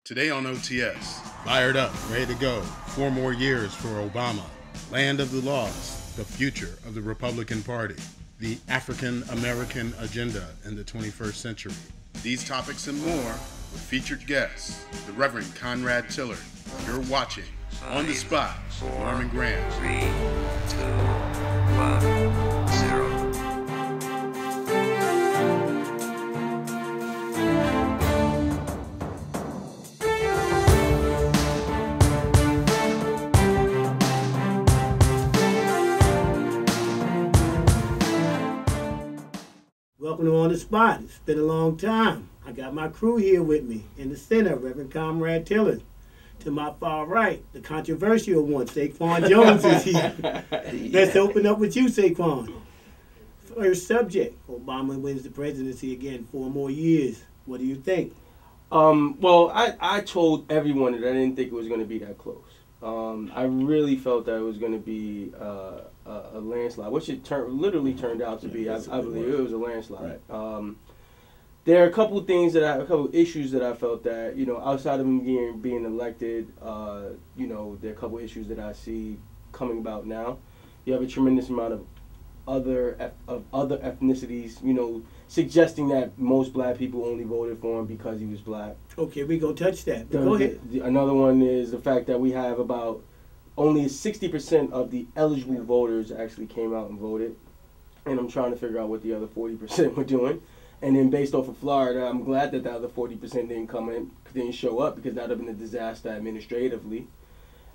Today on OTS, fired up, ready to go. 4 more years for Obama. Land of the lost, the future of the Republican Party. The African American agenda in the 21st century. These topics and more with featured guests, the Reverend Conrad Tillard. You're watching On the Spot with Norman Graham. 3, 2, 1, 0. Welcome to On the Spot. It's been a long time. I got my crew here with me. In the center, Reverend Conrad Tillard. To my far right, the controversial one, Saquan Jones is here. Let's open up with you, Saquan. First subject, Obama wins the presidency again 4 more years. What do you think? Well, I told everyone that I didn't think it was going to be that close. I really felt that it was going to be a landslide, which it literally turned out to be. I believe it was a landslide. Right. There are a couple issues that I felt that, outside of him being elected, there are a couple issues that I see coming about now. You have a tremendous amount of other ethnicities, suggesting that most black people only voted for him because he was black. Okay, we go touch that. Go ahead. Another one is the fact that we have about only 60% of the eligible voters actually came out and voted, and I'm trying to figure out what the other 40% were doing. And then based off of Florida, I'm glad that the other 40% didn't show up, because that would have been a disaster administratively.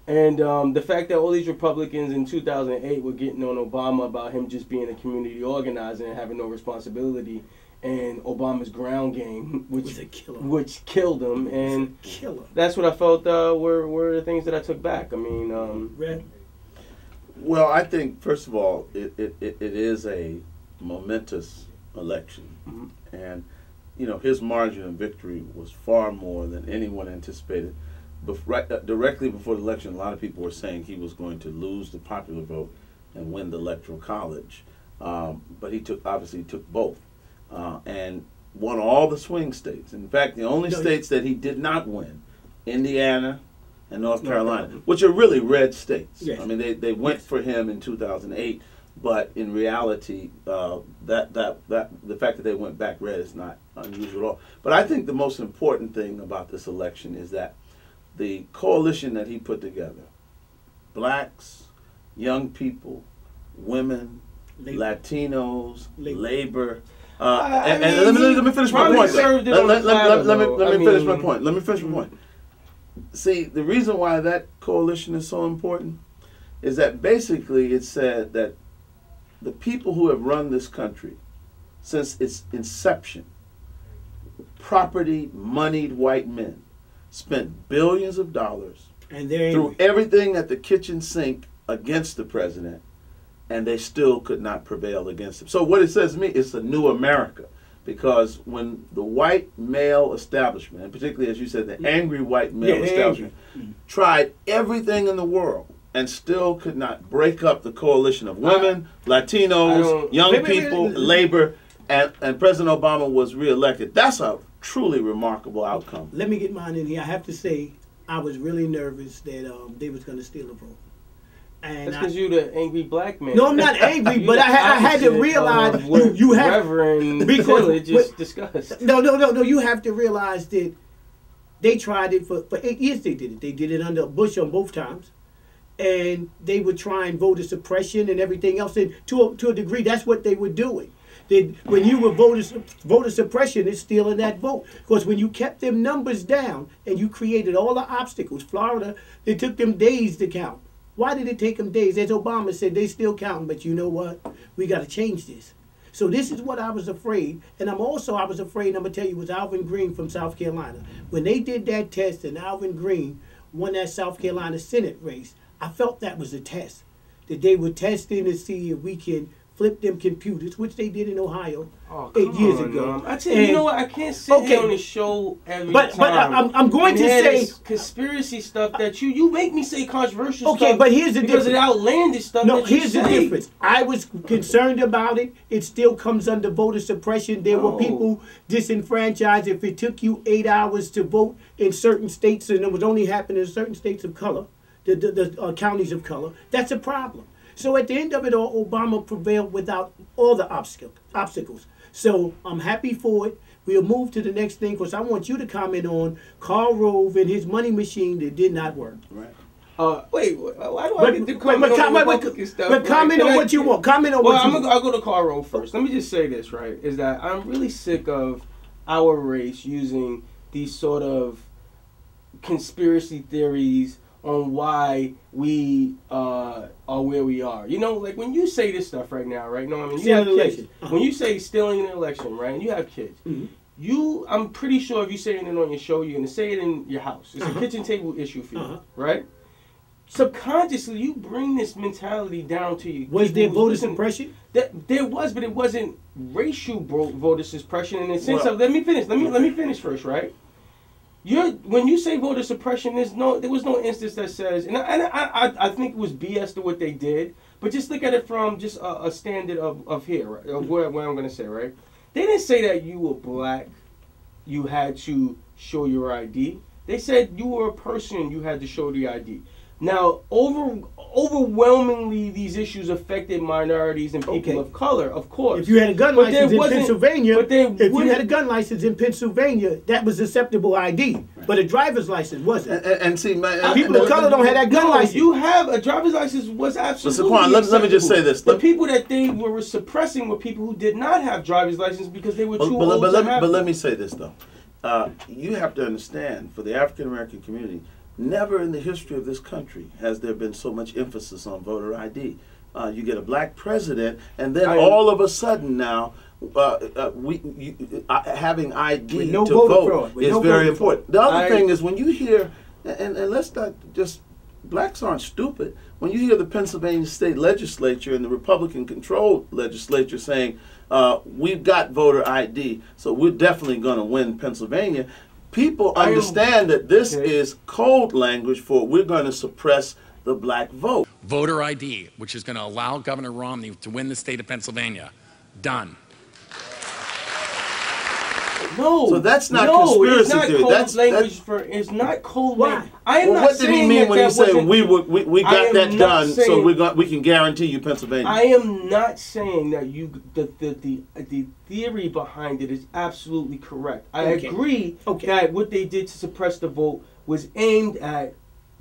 And the fact that all these Republicans in 2008 were getting on Obama about him just being a community organizer and having no responsibility, and Obama's ground game, which killed him, and that's what I felt were the things that I took back. I mean, well, I think first of all, it is a momentous election, and his margin of victory was far more than anyone anticipated. Directly before the election, a lot of people were saying he was going to lose the popular vote and win the electoral college, but he obviously took both, and won all the swing states. In fact, the only states that he did not win, Indiana and North Carolina, which are really red states. Yes. I mean, they went for him in 2008. But in reality, the fact that they went back red is not unusual at all. But I think the most important thing about this election is that the coalition that he put together, blacks, young people, women, Latinos, labor, and let me finish my point. Let me finish my point. See, the reason why that coalition is so important is that basically it said that the people who have run this country since its inception, property-moneyed white men, spent billions of dollars and threw everything at the kitchen sink against the president, and they still could not prevail against him. So what it says to me is a new America, because when the white male establishment, and particularly, as you said, the angry white male establishment, tried everything in the world and still could not break up the coalition of women, Latinos, young people, labor, and President Obama was reelected. That's a truly remarkable outcome. Let me get mine in here. I have to say, I was really nervous that they was going to steal a vote. And that's because you're the angry black man. No, I'm not angry, but I had to realize you have Reverend just discussed. No. You have to realize that they tried it for 8 years. They did it. They did it under Bush on both times. And they would try and voter suppression and everything else. And to a degree, that's what they were doing. When you were voter suppression, it's stealing that vote. Because when you kept them numbers down and you created all the obstacles, Florida, it took them days to count. Why did it take them days? As Obama said, they still counting, but you know what? We got to change this. So this is what I was afraid. And I was afraid, I'm going to tell you, was Alvin Green from South Carolina. When they did that test and Alvin Green won that South Carolina Senate race, I felt that was a test, that they were testing to see if we can flip them computers, which they did in Ohio Oh, 8 years on, ago. I tell you, you know what? I can't sit here on the show every but time. I'm going to say this conspiracy stuff that you make me say controversial stuff. Okay, but here's the difference. Because of the outlandish stuff. No, that you here's the say. difference. I was concerned about it. It still comes under voter suppression. There were people disenfranchised. If it took you 8 hours to vote in certain states, and it was only happening in certain states of color, the counties of color, that's a problem. So at the end of it all, Obama prevailed without all the obstacles. So I'm happy for it. We'll move to the next thing because I want you to comment on Karl Rove and his money machine that did not work. Right. Wait, why do I get to comment on the Republican stuff? But comment on what you want. Comment on what you want. I'll go to Karl Rove first. Let me just say this, right, is that I'm really sick of our race using these sort of conspiracy theories on why we are where we are. You know, like when you say this stuff right now, right? No, I mean, you have kids. When you say stealing an election, right, and you have kids, I'm pretty sure if you say it on your show, you're going to say it in your house. It's a kitchen table issue for you, right? Subconsciously, you bring this mentality down to you. Was there voter suppression? There was, but it wasn't racial voter suppression in the sense of. Let me finish. Let me finish first, right? When you say voter suppression, there was no instance that says, and I think it was BS to what they did, but just look at it from just a standard of here, right, of what I'm going to say, right? They didn't say that you were black, you had to show your ID. They said you were a person, you had to show the ID. Now, overwhelmingly, these issues affected minorities and people of color, of course. If you had a gun license in Pennsylvania, that was acceptable ID. Right. But a driver's license wasn't. And see, people of color don't have that gun license. You have a driver's license was absolutely Saquan, let me just say this. The people that they were suppressing were people who did not have driver's license because they were too old to have But let me say this, though. You have to understand, for the African-American community, never in the history of this country has there been so much emphasis on voter ID. You get a black president, and then all of a sudden now, having ID to vote is very important. The other thing is when you hear, and let's not just, blacks aren't stupid. When you hear the Pennsylvania state legislature and the Republican-controlled legislature saying, we've got voter ID, so we're definitely going to win Pennsylvania, people understand that this is code language for we're going to suppress the black vote. Voter ID, which is going to allow Governor Romney to win the state of Pennsylvania. Done. No. So that's not conspiracy theory. That's it's not code language. I am not what did he mean when he said we got that done so we can guarantee you Pennsylvania? I am not saying that the theory behind it is absolutely correct. I agree that what they did to suppress the vote was aimed at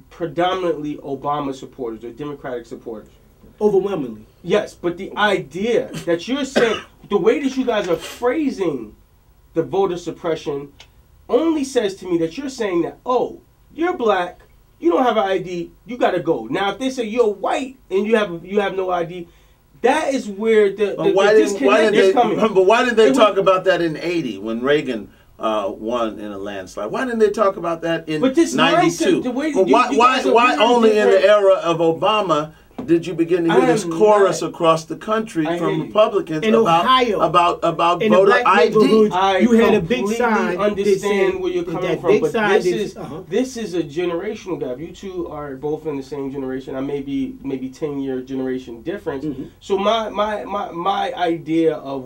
predominantly Obama supporters or Democratic supporters. Overwhelmingly. Yes, but the idea that you're saying, the way that you guys are phrasing the voter suppression only says to me that you're saying that, oh, you're black, you don't have an ID, you gotta go. Now, if they say you're white and you have no ID, that is where the disconnect is coming. But why did they talk about that in '80 when Reagan won in a landslide? Why didn't they talk about that in '92? Why only in the era of Obama did you begin to hear this chorus across the country from Republicans about voter ID? You had a big sign. Understand where you're coming from, but this is a generational gap. You two are both in the same generation. I may be 10-year generation difference. So my idea of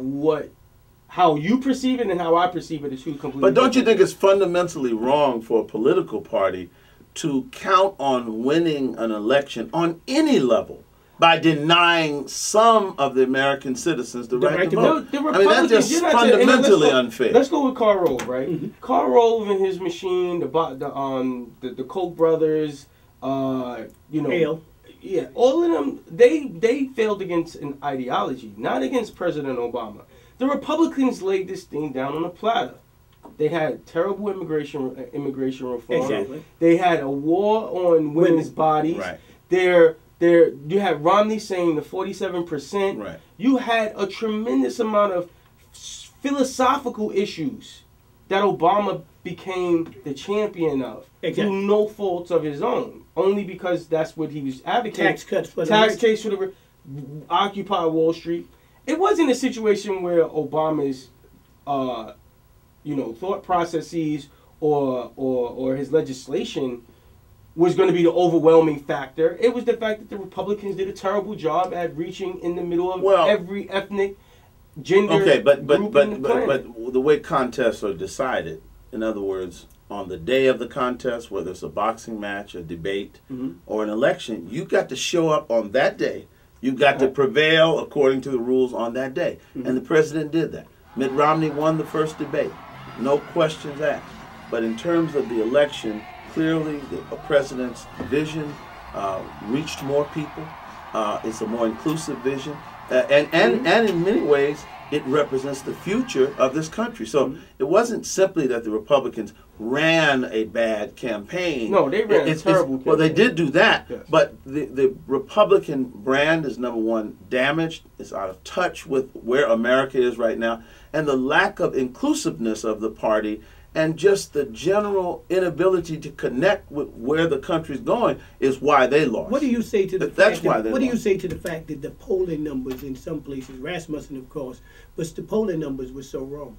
how you perceive it and how I perceive it is two completely. But don't you think it's fundamentally wrong for a political party to count on winning an election on any level by denying some of the American citizens the right to vote? I mean, that's just fundamentally unfair. Let's go with Karl Rove, right? Karl Rove and his machine, the Koch brothers, Ale. Yeah, all of them, they failed against an ideology, not against President Obama. The Republicans laid this thing down on a platter. They had terrible immigration reform. Exactly. They had a war on women's bodies. Right. You had Romney saying the 47%. Right. You had a tremendous amount of philosophical issues that Obama became the champion of through no faults of his own, only because that's what he was advocating. Tax cuts for the Occupy Wall Street. it wasn't a situation where Obama's, thought processes or his legislation was going to be the overwhelming factor. It was the fact that the Republicans did a terrible job at reaching in the middle of every ethnic, gender but group in the planet. but the way contests are decided, in other words, on the day of the contest, whether it's a boxing match, a debate, or an election, you got to show up on that day. You got to prevail according to the rules on that day. And the president did that. Mitt Romney won the first debate. No questions asked. But in terms of the election, clearly the president's vision reached more people. It's a more inclusive vision. And in many ways, it represents the future of this country. So it wasn't simply that the Republicans ran a bad campaign. No, they ran a terrible campaign. Well, they did do that, yes. but the Republican brand is, number one, damaged. It's out of touch with where America is right now. And the lack of inclusiveness of the party and just the general inability to connect with where the country's going is why they lost. What do you say to the That's fact why that, they what do lost. you say to the fact that the polling numbers in some places, Rasmussen of course, but the polling numbers were so wrong?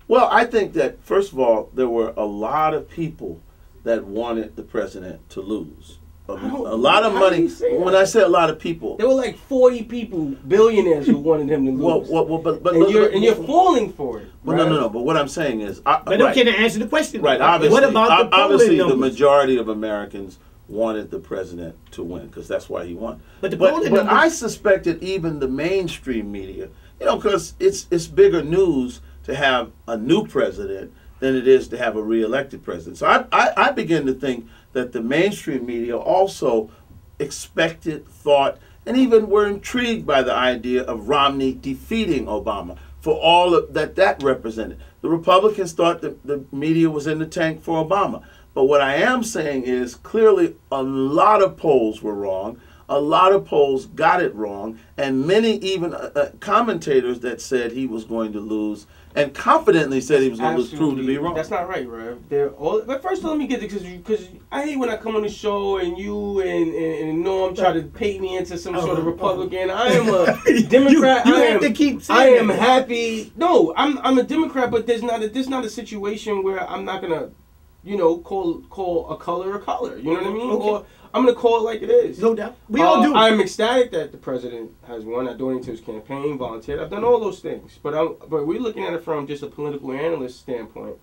Well, I think that, first of all, there were a lot of people that wanted the president to lose. A lot of money. When I say a lot of people, there were like 40 people, billionaires, who wanted him to lose. And you're falling for it. Well, right? no. But what I'm saying is, But right. Can I answer the question? Right. Obviously, what about the obviously polling the numbers? majority of Americans wanted the president to win because that's why he won. But the polling numbers, I suspected even the mainstream media, because it's bigger news to have a new president than it is to have a reelected president. So I begin to think that the mainstream media also expected, thought, and even were intrigued by the idea of Romney defeating Obama for all of that represented. The Republicans thought that the media was in the tank for Obama. But what I am saying is clearly a lot of polls were wrong. A lot of polls got it wrong. And many even commentators that said he was going to lose and confidently said he was going to lose proved to be wrong. That's not right, Rev. But first, let me get it, because I hate when I come on the show and you and Norm try to paint me into some sort of Republican. I am a Democrat. You have to keep saying I am that. happy. No, I'm a Democrat, but there's not a situation where I'm not gonna, call a color a color. You know what I mean? Okay. Or I'm gonna call it like it is. No doubt. We all do. I'm ecstatic that the president has won. I donated to his campaign, volunteered. I've done all those things. But we're looking at it from just a political analyst standpoint.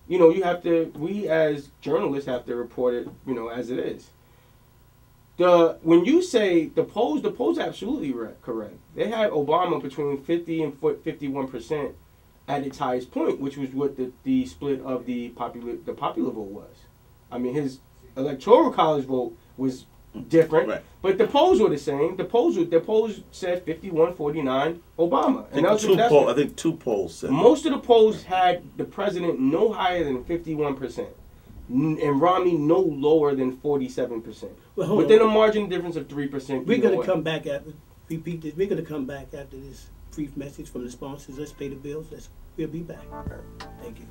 We as journalists have to report it, as it is. When you say the polls are absolutely correct. They had Obama between 50 and 51% at its highest point, which was what the split of the popular vote was. I mean, his electoral college vote was different, right. But the polls were the same. The polls said 51-49 Obama. I think two polls said most of the polls had the president no higher than 51%, and Romney no lower than 47%. Within a margin difference of 3%. We're going to come back after repeat this. We're going to come back after this brief message from the sponsors. Let's pay the bills. We'll be back. Thank you.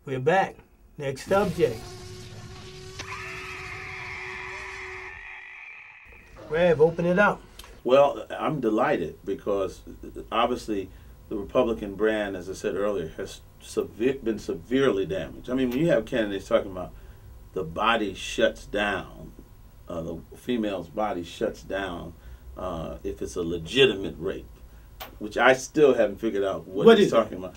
We're back. Next subject. Rev, open it up. Well, I'm delighted because obviously the Republican brand, as I said earlier, has been severely damaged. I mean, when you have candidates talking about the body shuts down, the female's body shuts down if it's a legitimate rape, which I still haven't figured out what he's talking about.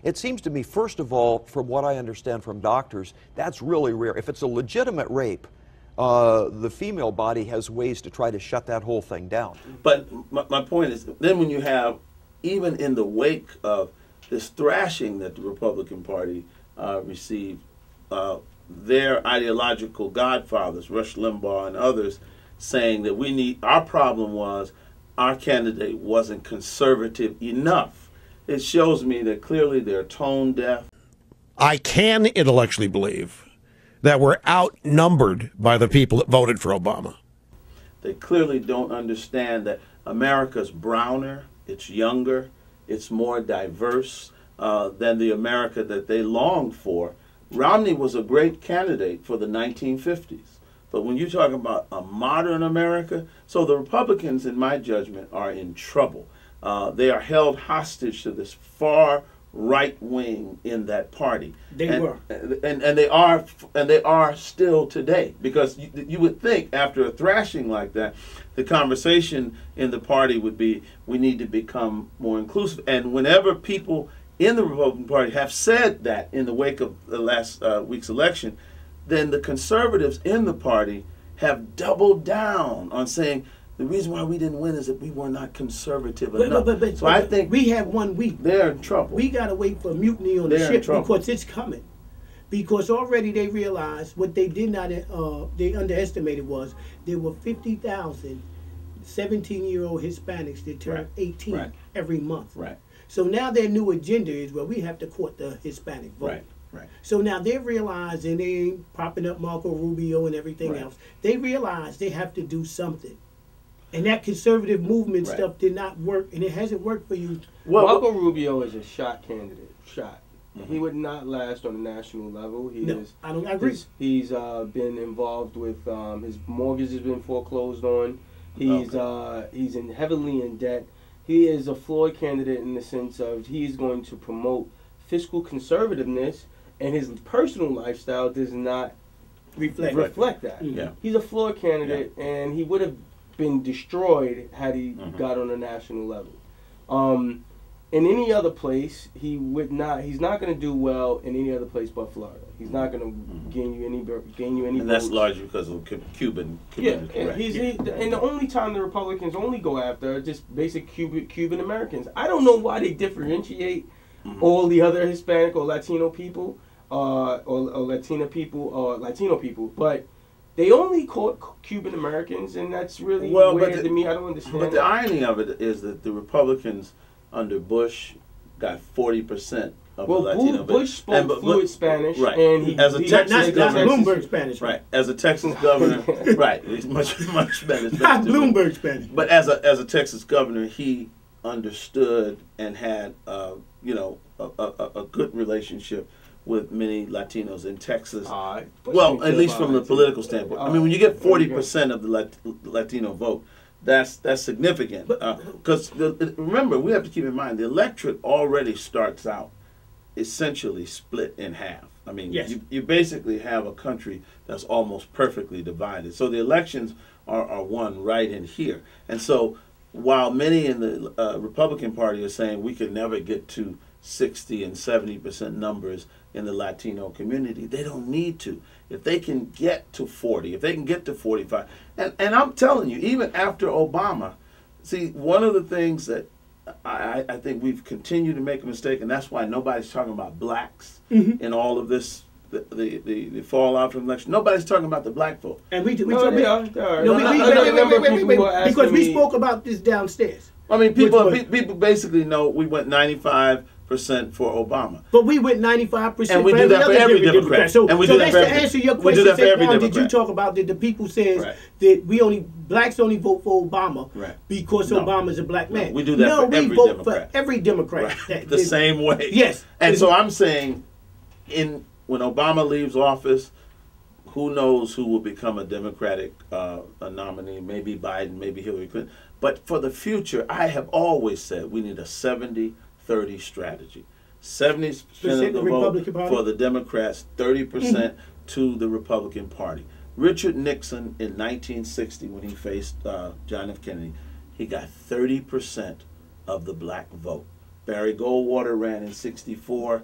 It seems to me, first of all, from what I understand from doctors, that's really rare. If it's a legitimate rape, the female body has ways to try to shut that whole thing down. But my point is, then when you have, even in the wake of this thrashing that the Republican Party received, their ideological godfathers, Rush Limbaugh and others, saying that our problem was our candidate wasn't conservative enough. It shows me that clearly they're tone deaf. I can intellectually believe that we're outnumbered by the people that voted for Obama. They clearly don't understand that America's browner, it's younger, it's more diverse than the America that they long for. Romney was a great candidate for the 1950s. But when you talk about a modern America, so the Republicans, in my judgment, are in trouble. They are held hostage to this far right wing in that party. They were, and they are still today, because you would think after a thrashing like that, the conversation in the party would be, we need to become more inclusive. And whenever people in the Republican Party have said that in the wake of the last week's election, then the conservatives in the party have doubled down on saying the reason why we didn't win is that we were not conservative enough. So I think we have 1 week. They're in trouble. We got to wait for mutiny on the ship because it's coming. Because already they realized what they did not, they underestimated was there were 50,000 17-year-old Hispanics that turn 18 every month. Right. So now their new agenda is, well, we have to court the Hispanic vote. Right. So now they're realizing they ain't propping up Marco Rubio and everything else. They realize they have to do something. And that conservative movement stuff did not work, and it hasn't worked for you. Well, Marco Rubio is a shot candidate. He would not last on a national level. I agree. He's been involved with his mortgage has been foreclosed on. He's heavily in debt. He is a flawed candidate in the sense of he's going to promote fiscal conservativeness, and his personal lifestyle does not reflect that. Yeah. He's a flawed candidate, and he would have been destroyed had he got on a national level. In any other place, he would not. He's not going to do well in any other place but Florida. He's not going to gain you any. And that's votes. largely because of Cuban community. Yeah, and the only time the Republicans only go after are just basic Cuban Americans. I don't know why they differentiate all the other Hispanic or Latino people, or Latina people or Latino people, but they only caught Cuban Americans, and that's really weird to me. I don't understand. But the irony of it is that the Republicans under Bush got 40% of the Latino. Bush spoke fluent Spanish, and he, as a Texas governor, Bloomberg Spanish, as a Texas governor, he's much better. Not Bloomberg Spanish. But as a Texas governor, he understood and had a good relationship with many Latinos in Texas. Well, at least from the political standpoint. I mean, when you get 40% of the Latino vote, that's significant. Because remember, we have to keep in mind the electorate already starts out essentially split in half. I mean, you basically have a country that's almost perfectly divided. So the elections are won right in here. And so while many in the Republican Party are saying we could never get to 60 and 70% numbers in the Latino community, they don't need to. If they can get to 40, if they can get to 45, and I'm telling you, even after Obama, see, one of the things that I think we've continued to make a mistake, and that's why nobody's talking about blacks in all of this, the fallout from the election. Nobody's talking about the black vote. And we because we spoke about this downstairs. I mean, people basically know we went 95% for Obama. But we went 95% and we do that for every Democrat. So, and we so do that that's for to answer your question. We do that for every Democrat. Did you talk about that the people says that blacks only vote for Obama because Obama's a black man? No, we do that for every vote Democrat. For every Democrat. The same way. Yes. And so I'm saying, when Obama leaves office, who knows who will become a Democratic a nominee? Maybe Biden, maybe Hillary Clinton. But for the future, I have always said we need a 70-30 strategy. 70% of the vote for the Democrats, 30% to the Republican Party. Richard Nixon in 1960, when he faced John F. Kennedy, he got 30% of the black vote. Barry Goldwater ran in 64.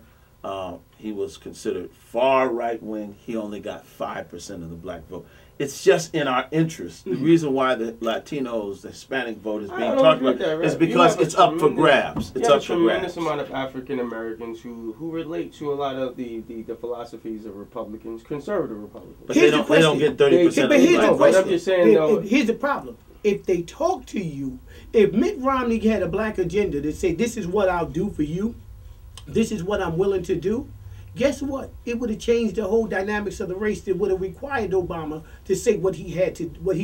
He was considered far right-wing. He only got 5% of the black vote. It's just in our interest. The reason why the Latinos, the Hispanic vote is being talked about is because it's up for grabs. It's up for grabs. Tremendous amount of African Americans who relate to a lot of the philosophies of Republicans, conservative Republicans. But they don't get 30% of the black vote. I'm just saying, here's the problem. If they talk to you, if Mitt Romney had a black agenda that say, this is what I'll do for you, this is what I'm willing to do, guess what? It would have changed the whole dynamics of the race. That would have required Obama to say what he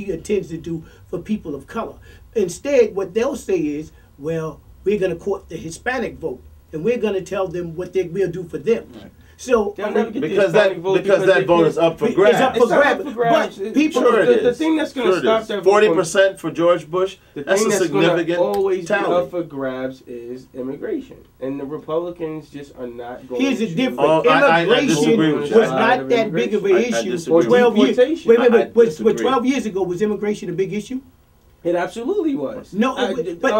intends to do for people of color. Instead, what they'll say is, well, we're going to court the Hispanic vote, and we're going to tell them what we'll do for them. Right. So They'll never get the because Hispanic vote that vote is up for grabs. It's up for It's not grabs. up for grabs. But people, Sure it the is. thing that's going to stop that vote 40% for George Bush. The That's thing a that's going to significant always be tally. up for grabs is immigration, and the Republicans just are not going. here's the to difference. Oh, I Immigration disagree with you. was not that big of an I issue. disagree. 12 years. Deportation. Wait, I was disagree. 12 years ago was immigration a big issue? It absolutely was. No, but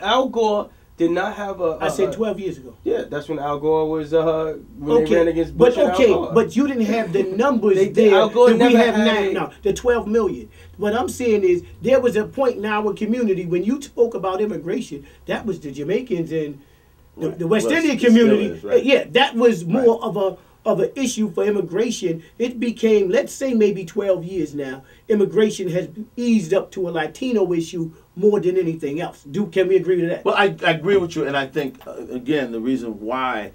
Al Gore did not have a. I said 12 years ago. Yeah, that's when Al Gore was when they ran against Bush. But and Al Gore. but you didn't have the numbers They- there Al Gore that we never have had now. No, the 12 million. What I'm saying is there was a point in our community when you spoke about immigration. That was the Jamaicans and the West Well, Indian it still community. is, right. Yeah, that was more of an issue for immigration. It became, let's say, maybe 12 years now. Immigration has eased up to a Latino issue more than anything else. Can we agree to that? Well, I agree with you, and I think again the reason why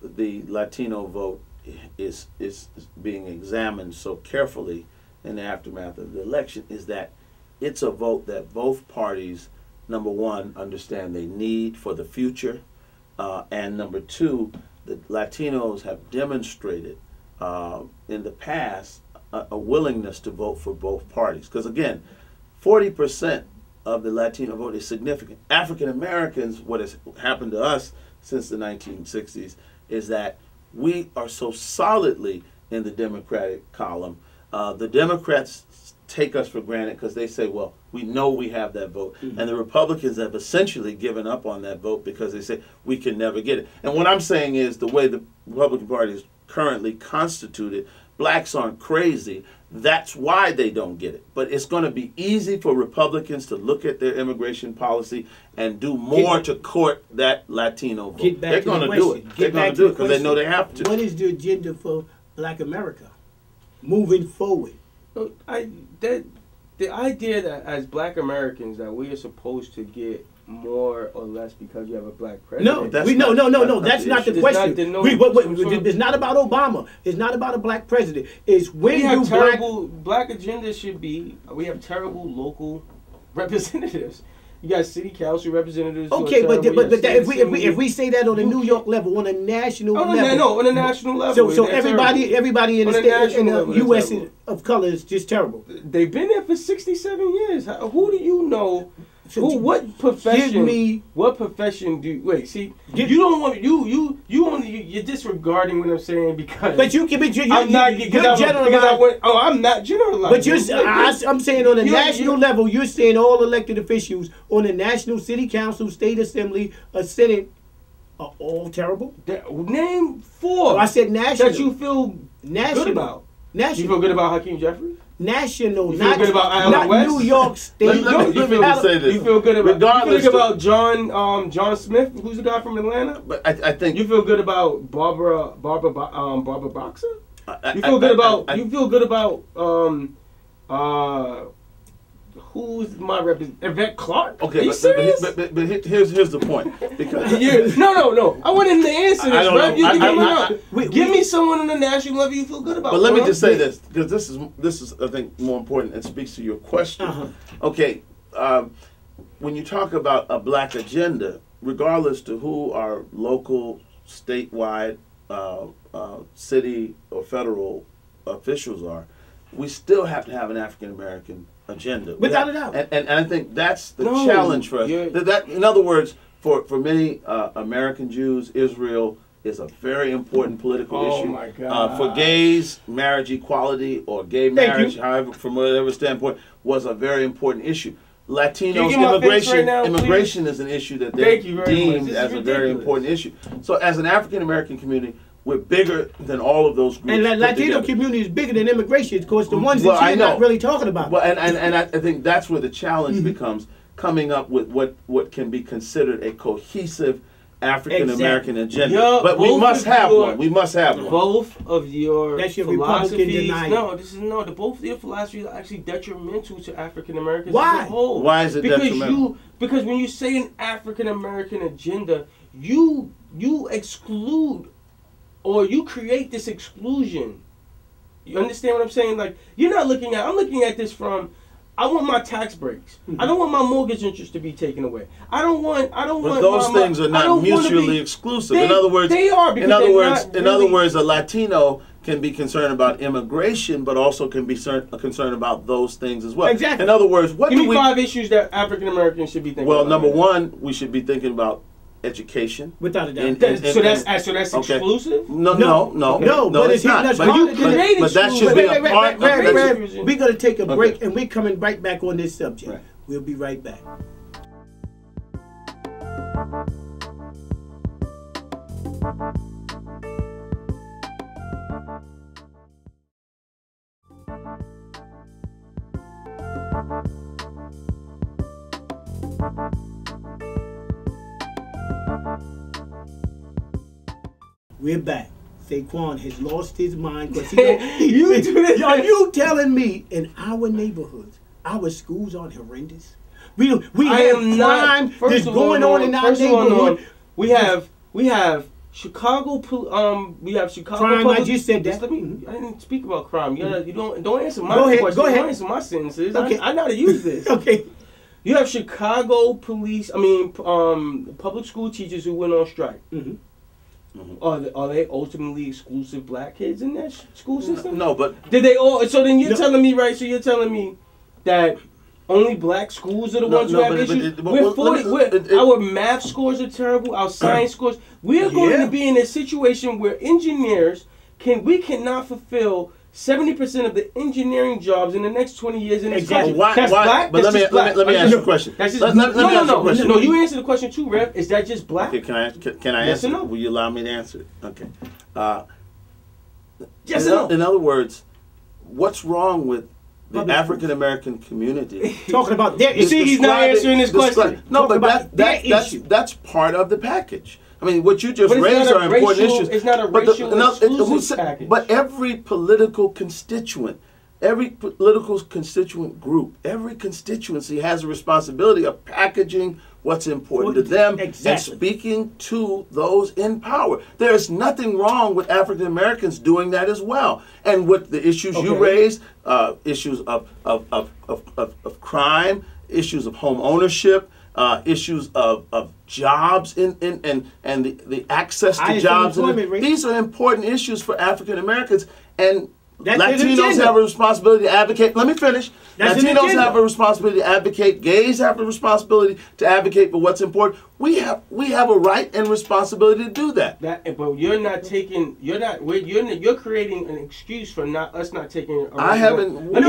the Latino vote is being examined so carefully in the aftermath of the election is that it's a vote that both parties, number one, understand they need for the future, and number two, the Latinos have demonstrated in the past a willingness to vote for both parties. Because again, 40% of the Latino vote is significant. African Americans, what has happened to us since the 1960s is that we are so solidly in the Democratic column. The Democrats take us for granted because they say, well, we know we have that vote. And the Republicans have essentially given up on that vote because they say we can never get it. And what I'm saying is the way the Republican Party is currently constituted, blacks aren't crazy. That's why they don't get it. But it's going to be easy for Republicans to look at their immigration policy and do more to court that Latino vote. They're going to do it. They're going to do it because they know they have to. What is the agenda for Black America moving forward? The idea that as Black Americans that we are supposed to get more or less because you have a black president. No. That's not the question. It's not about Obama. It's not about a black president. It's when we have you terrible black agenda should be. We have terrible local representatives. You got city council representatives. Okay, but if we say that on a New York level, on a national level, on a national level. So everybody in the state in the U.S. of color is just terrible. They've been there for 67 years. Who do you know? What profession? What profession do? You don't want you're disregarding what I'm saying because. But I'm not generalizing. I'm not generalizing. But I'm saying on a national level, you're saying all elected officials on the national city council, state assembly, senate are all terrible. Name 4. I said national. That you feel good about. National. You feel good about Hakeem Jeffries? National, you feel good about Allen West? New York State. Let me say this. You feel good about regardless. You think about John Smith, who's the guy from Atlanta. But I think you feel good about Barbara Boxer. You feel good about who's my representative? Yvette Clarke. Okay, are you serious? But here's the point. Because no. I want him to answer this, bro. Give me someone on the national level you feel good about. But let me just say this, because this is I think more important and speaks to your question. Okay, when you talk about a black agenda, regardless to who our local, statewide, city or federal officials are, we still have to have an African American agenda. Without a doubt. And I think that's the challenge for us. In other words, for many American Jews, Israel is a very important political issue. My God. For gays, marriage equality or gay marriage, however, from whatever standpoint, was a very important issue. Latinos immigration is an issue that they deemed as a very important issue. So as an African American community, we're bigger than all of those groups. And the Latino community is bigger than immigration, of course, the ones that you're not really talking about. Well, and I think that's where the challenge becomes coming up with what can be considered a cohesive African American agenda. But we must have one. We must have one. Both of your philosophies. Both of your philosophies are actually detrimental to African Americans as a whole. Why is it detrimental? Because when you say an African American agenda, you exclude or you create this exclusion. You understand what I'm saying? Like, you're not looking at, I'm looking at this from, I want my tax breaks. I don't want my mortgage interest to be taken away. I don't want. But those things are not mutually exclusive. In other words, they are. In other words, a Latino can be concerned about immigration, but also can be concerned about those things as well. Exactly. In other words, what Give me 5 issues that African Americans should be thinking about. Well, number one, we should be thinking about education. Without a doubt. So that's exclusive? No, but it's not. But that should be a part of it. We're going to take a break, and we're coming right back on this subject. Right. We'll be right back. We're back. Saquan has lost his mind because are you telling me in our neighborhoods, our schools aren't horrendous? We have crime that's going on in our neighborhood. We have Chicago. We have Chicago. Crime. I just said that. I didn't speak about crime. You don't answer my question. Go ahead. Don't answer my sentences. Okay. I know how to use this. Okay. You have Chicago police. Public school teachers who went on strike. Mm-hmm. Are they ultimately exclusive black kids in that school system? No, but did they all? So then you're telling me, right? So you're telling me that only black schools are the ones who have issues. Our math scores are terrible. Our science scores. We're going to be in a situation where engineers cannot fulfill 70% of the engineering jobs in the next 20 years in this country. Why? Black? But let me ask you a question. Let me ask you a question. No, you answer the question too, Rev. Is that just black? Okay, can I Yes answer? or no? Will you allow me to answer it? Okay. Yes or no? In other words, what's wrong with the African American community? Talking about their You see, he's not answering this question. No, but that's part of the package. I mean, what you just But raised are important issues. It's not a racial exclusive package. But every political constituent, every political constituent group, every constituency has a responsibility of packaging what's important to them and speaking to those in power. There is nothing wrong with African Americans doing that as well. And with the issues you raised, issues of crime, issues of home ownership, issues of jobs and the access to jobs. These are important issues for African Americans, and Latinos have a responsibility to advocate. Let me finish. Latinos have a responsibility to advocate. Gays have a responsibility to advocate for what's important. We have a right and responsibility to do that. But you're not taking. You're creating an excuse for us not taking. I haven't. Let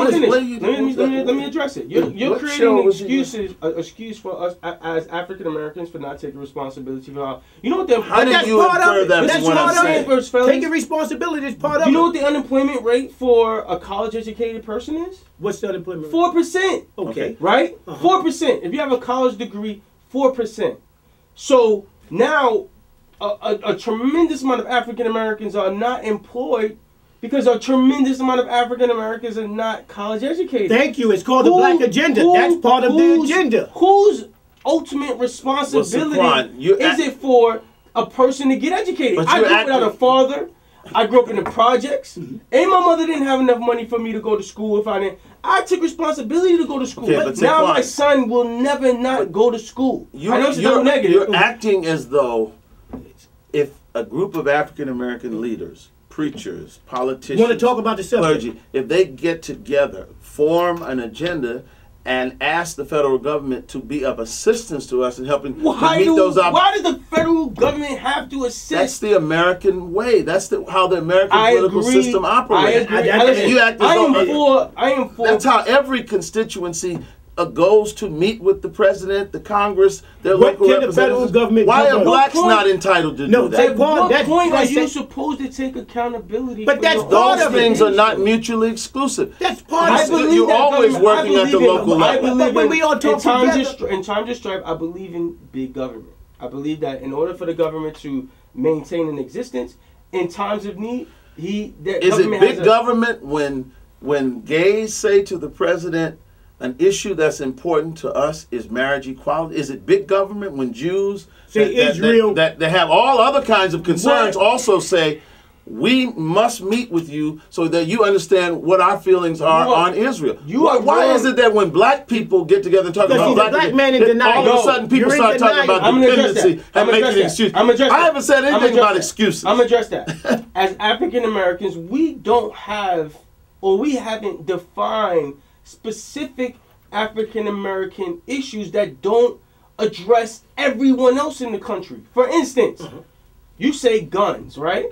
me address it. You're creating an excuse for us as African Americans for not taking responsibility for our. You know what the? How did you infer that? That's what I'm saying. Taking responsibility is part of it. You know what the unemployment rate for a college-educated person is? What's the unemployment rate? 4%. Okay. Right? 4%. If you have a college degree, 4%. So now a tremendous amount of African Americans are not employed because a tremendous amount of African Americans are not college educated. Thank you. It's called the Black Agenda. That's part of the agenda. Whose ultimate responsibility is it for a person to get educated? I grew up without a father. I grew up in the projects, and my mother didn't have enough money for me to go to school. I took responsibility to go to school. Okay, but now my son will never not go to school. You're acting as though if a group of African American leaders, preachers, politicians, want to talk about the subject, clergy, if they get together, form an agenda, and ask the federal government to be of assistance to us in helping to meet those opportunities. Why does the federal government have to assist? That's the American way. That's how the American political system operates. I am for. That's how every constituency goes to meet with the president, the Congress, their local representatives. The federal government Why are blacks not entitled to do that? At what point are you supposed to take accountability? But that's those things are not mutually exclusive. That's part of it. You're always working at the local level. But when we all talk together, in times of strife, I believe in big government. I believe that in order for the government to maintain an existence in times of need, is it big government when gays say to the president, an issue that's important to us is marriage equality? Is it big government when Jews say Israel that have all other kinds of concerns also say we must meet with you so that you understand what our feelings are on Israel. Why is it that when black people get together and talk about black man in denial, all of a sudden people start talking about dependency and making excuses? I haven't said anything about excuses. I'm going to address that. As African Americans, we don't have, or we haven't defined specific African American issues that don't address everyone else in the country. For instance, you say guns, right?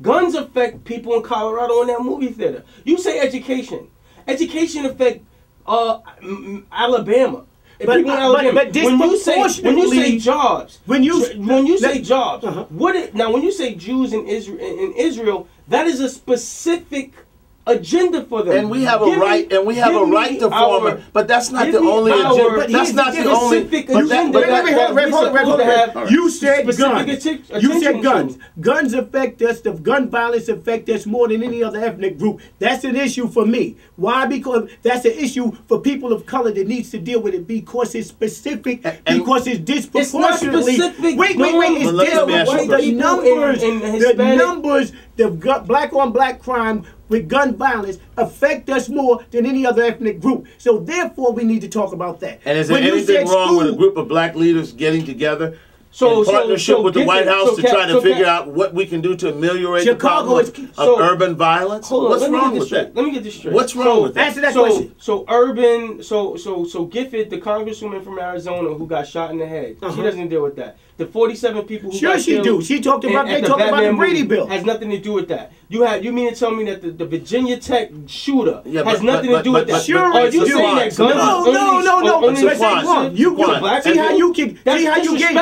Guns affect people in Colorado in that movie theater. You say education. Education affect Alabama. But when you say jobs, when you say jobs, when you say Jews in Israel, that is a specific agenda for them. And we have a right to form it, but that's not the only agenda. That's not the only agenda. You said guns. You said guns. Guns affect us. The gun violence affects us more than any other ethnic group. That's an issue for me. Why? Because that's an issue for people of color that needs to deal with it because it's specific, because it's disproportionately. It's not specific. Wait. The numbers, the black on black crime with gun violence affect us more than any other ethnic group. So therefore, we need to talk about that. And is there anything wrong with a group of black leaders getting together in partnership with the White House to try to figure out what we can do to ameliorate the problem of urban violence? What's wrong with that? Let me get this straight. What's wrong with that? Answer that question. So Gifford, the congresswoman from Arizona who got shot in the head, she doesn't deal with that. The 47 people who got killed, she talked about the Brady bill. Has nothing to do with that. You mean to tell me that the Virginia Tech shooter has nothing to do with that? Are you saying that guns? No. You see how you can see how you gave.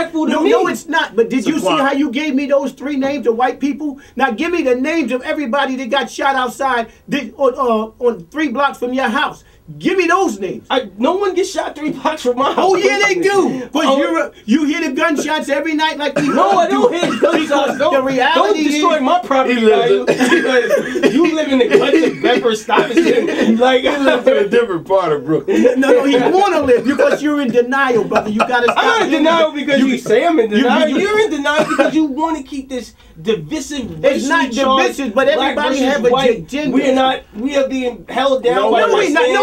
No, it's not. But did you see how you gave me those 3 names of white people? Now give me the names of everybody that got shot outside on 3 blocks from your house. Give me those names. No one gets shot 3 blocks from my house. Oh yeah, they do. But you hear the gunshots every night like we No, I don't hear gunshots. The reality don't destroy my property value because you live in the guns of Bedford Stuyvesant. Like he lives in a different part of Brooklyn. No, he want to live because you're in denial, brother. You gotta stop. I'm not in denial because you say I'm in denial. You're in denial because you want to keep this divisive. It's not divisive, but everybody have a agenda. We are being held down. No,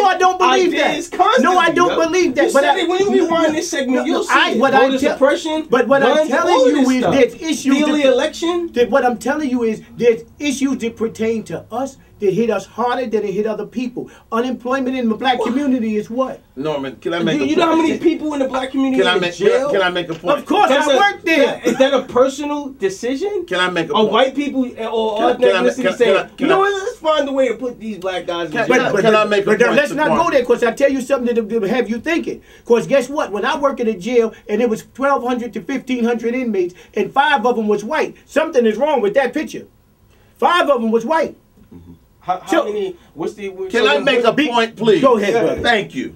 I don't believe that. No, I don't believe that. But when you rewind this segment, you'll see voter suppression. But what I'm telling you is there's issues. Stealing election. What I'm telling you is there's issues that pertain to us that hit us harder than it hit other people. Unemployment in the black community is what? Norman, can I make a point? You know how many people in the black community in jail? Can I make a point? Of course, I worked there. Is that a personal decision? Can I make a point? Are white people or ethnicity saying, you know what, let's find a way to put these black guys in jail? Can I make a point? But let's not go there because I tell you something that will have you thinking. Because guess what? When I worked in a jail and it was 1,200 to 1,500 inmates and 5 of them was white, something is wrong with that picture. 5 of them was white. How many? Can I make a point, please? Go ahead, brother. Thank you.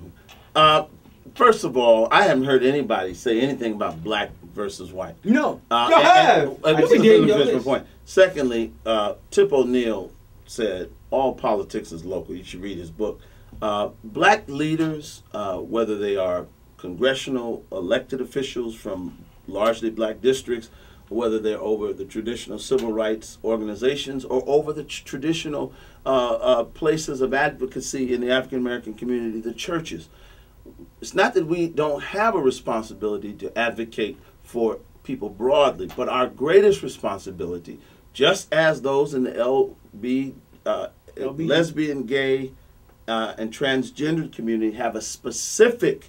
First of all, I haven't heard anybody say anything about black versus white. No. Point. Secondly, Tip O'Neill said all politics is local. You should read his book. Black leaders, whether they are congressional elected officials from largely black districts, whether they're over the traditional civil rights organizations or over the traditional places of advocacy in the African American community, the churches. It's not that we don't have a responsibility to advocate for people broadly, but our greatest responsibility, just as those in the lesbian, gay, and transgender community have a specific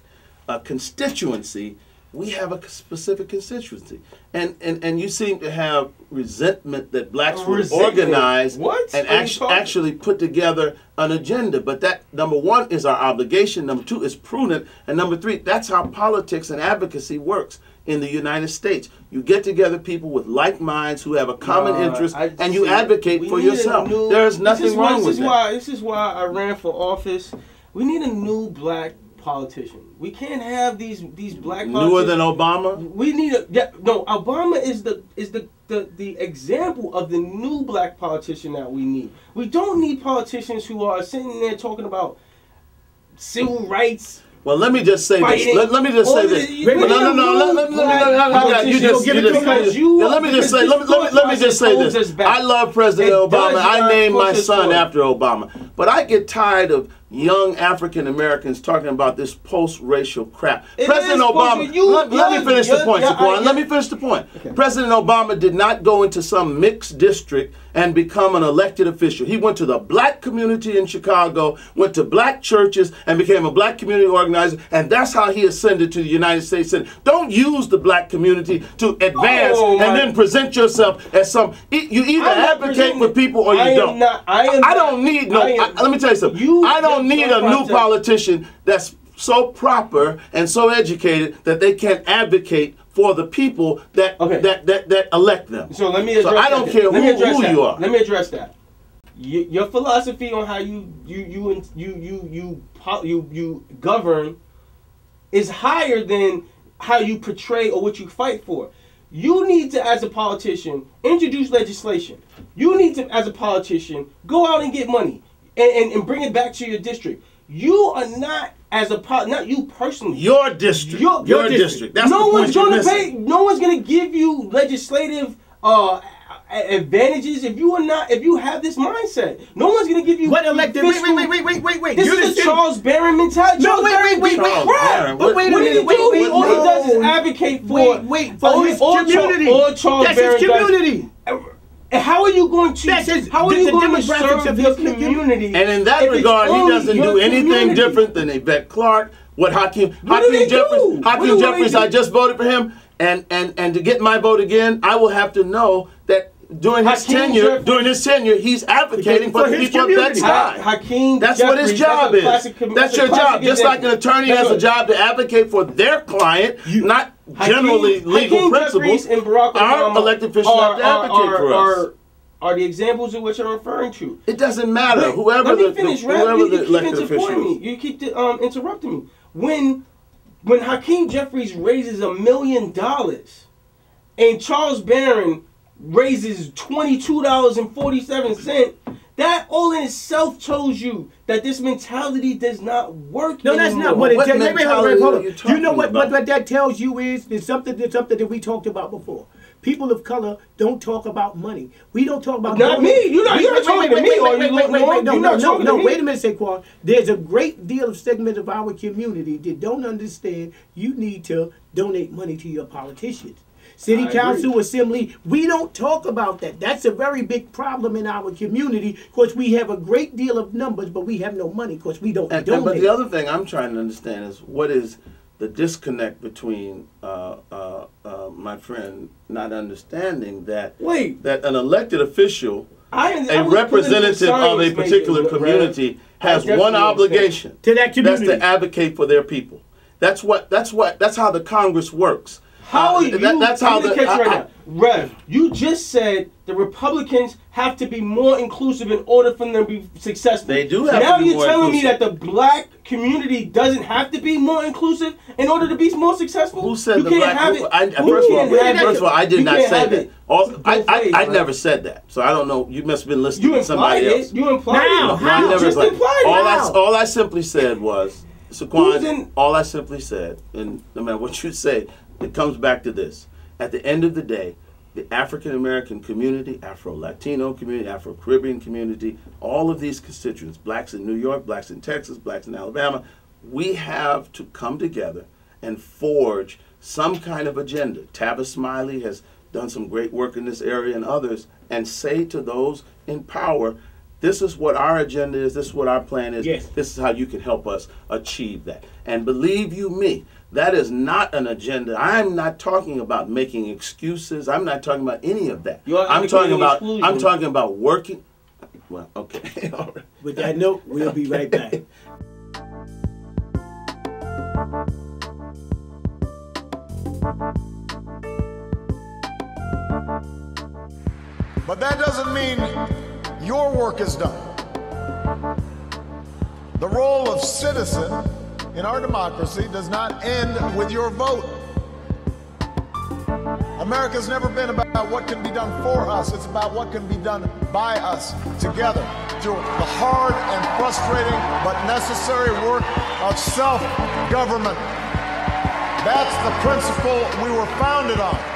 constituency, we have a specific constituency. And you seem to have resentment that blacks would organize and actually put together an agenda. But that, number 1, is our obligation. Number 2, is prudent. And number 3, that's how politics and advocacy works in the United States. You get together people with like minds who have a common interest, and you advocate for yourself. There is nothing wrong with that. This is why I ran for office. We need a new black politician. We can't have these black politicians. Newer than Obama? We need Obama is the example of the new black politician that we need. We don't need politicians who are sitting there talking about civil rights Well, let me just say this. Let me just say this. No. Let me just say this. I love President Obama. I named my son after Obama. But I get tired of young African Americans talking about this post-racial crap. President Obama, let me finish the point, Saquan. Let me finish the point. President Obama did not go into some mixed district and become an elected official. He went to the black community in Chicago, went to black churches, and became a black community organizer, and that's how he ascended to the United States Senate. Don't use the black community to advance and then present yourself as some. You either advocate for people or you don't. I don't need no. Let me tell you something. I don't need a new politician that's so proper and so educated that they can't advocate for the people that that elect them. So let me address I don't care who you are. Let me address that. Your philosophy on how you govern is higher than how you portray or what you fight for. You need to, as a politician, introduce legislation. You need to, as a politician, go out and get money and bring it back to your district. You are not, as a not you personally. Your district. Your district. That's no the one's point going to pay. No one's going to give you legislative advantages if you are not. If you have this mindset, no one's going to give you. What elected? Wait. This is a Charles Barron mentality. No, wait. But wait a minute. All he does is advocate for his community. That's his community. How are you going to? How are you going to serve your community? And in that regard, he doesn't do anything different than Yvette Clarke. What Hakeem Jeffries, I just voted for him, and to get my vote again, I will have to know that during his tenure, he's advocating for the people of that time. That's what his job is. That's your job. Just like an attorney has a job to advocate for their client, not generally legal principles. Our elected officials have to advocate for us. Are the examples of what you're referring to? It doesn't matter. Whoever the elected official is. You keep interrupting me. When Hakeem Jeffries raises $1 million and Charles Barron raises $22.47, that all in itself shows you that this mentality does not work anymore. No, that's not what it tells you. You know what that tells you is something that we talked about before. People of color don't talk about money. We don't talk about not me. You're not talking to me. No, wait a minute, Saquan. There's a great deal of segment of our community that don't understand you need to donate money to your politicians. City council, assembly, we don't talk about that. That's a very big problem in our community because we have a great deal of numbers, but we have no money because we don't donate. But the other thing I'm trying to understand is what is the disconnect between my friend not understanding that an elected official, a representative of a particular community, has one obligation to that community. That's to advocate for their people. That's how the Congress works. How are you? That's how Rev, you just said the Republicans have to be more inclusive in order for them to be successful. They do have now to be more inclusive. Now you're telling me that the black community doesn't have to be more inclusive in order to be more successful? Who said the black? First of all, I did not say that. I never said that. So I don't know. You must have been listening to somebody else. You implied it. How? All I simply said was, Saquan, all I simply said, and no matter what you say, it comes back to this. At the end of the day, the African-American community, Afro-Latino community, Afro-Caribbean community, all of these constituents, blacks in New York, blacks in Texas, blacks in Alabama, we have to come together and forge some kind of agenda. Tavis Smiley has done some great work in this area and others, and say to those in power, this is what our agenda is, this is what our plan is, this is how you can help us achieve that. And believe you me, that is not an agenda. I'm not talking about making excuses. I'm not talking about any of that. I'm talking about working. Well, okay. All right. With that note, we'll be right back. But that doesn't mean your work is done. The role of citizen in our democracy does not end with your vote. America's never been about what can be done for us. It's about what can be done by us together through the hard and frustrating but necessary work of self government. That's the principle we were founded on.